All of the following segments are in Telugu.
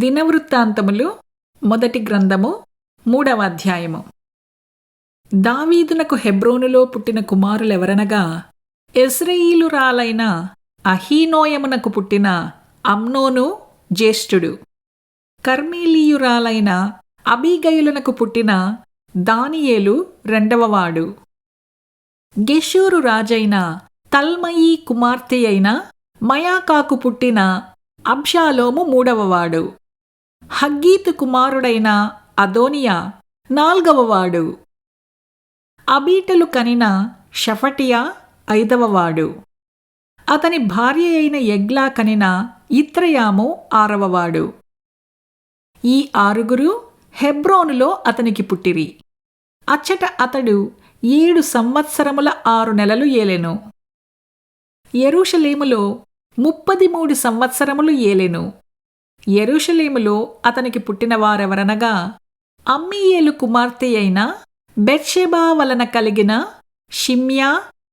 దినవృత్తాంతములు మొదటి గ్రంథము 3వ అధ్యాయము. దావీదునకు హెబ్రోనులో పుట్టిన కుమారులెవరనగా, యెజ్రెయీలురాలైన అహీనోయమునకు పుట్టిన అమ్నోను జ్యేష్ఠుడు, కర్మెలీయురాలైన అబీగయలునకు పుట్టిన దానియేలు రెండవవాడు, గెషూరు రాజైన తల్మయి కుమార్తె అయిన మయాకాకు పుట్టిన అబ్షాలోము మూడవవాడు, హగ్గీతు కుమారుడైన అదోనియా నాల్గవవాడు, అబీటలు కనిన షఫటియా ఐదవవాడు, అతని భార్య అయిన ఎగ్లా కనిన ఇత్రయాము ఆరవవాడు. ఈ ఆరుగురు హెబ్రోనులో అతనికి పుట్టిరి. అచ్చట అతడు 7 సంవత్సరముల 6 నెలలు ఏలెను. యెరూషలేములో 33 సంవత్సరములు ఏలెను. యెరూషలేములో అతనికి పుట్టిన వారెవరనగా, అమ్మీయేలు కుమార్తె అయిన బెత్షెబా వలన కలిగిన షిమ్యా,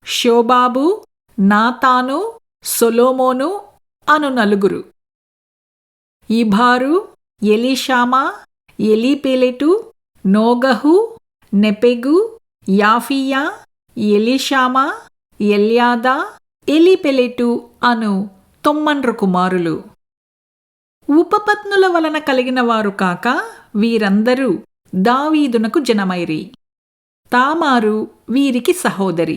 షోబాబు, నాతాను, సొలొమోను అను నలుగురు. ఇబారు, ఎలీషామా, ఎలీపేలెటు, నోగహు, నెపెగు, యాఫీయా, ఎలీషామా, ఎల్యాదా, ఎలీపెలెటు అను 9 కుమారులు. ఉపపత్నుల వలన కలిగిన వారు కాక వీరందరూ దావీదునకు జనమైరి. తామారు వీరికి సహోదరి.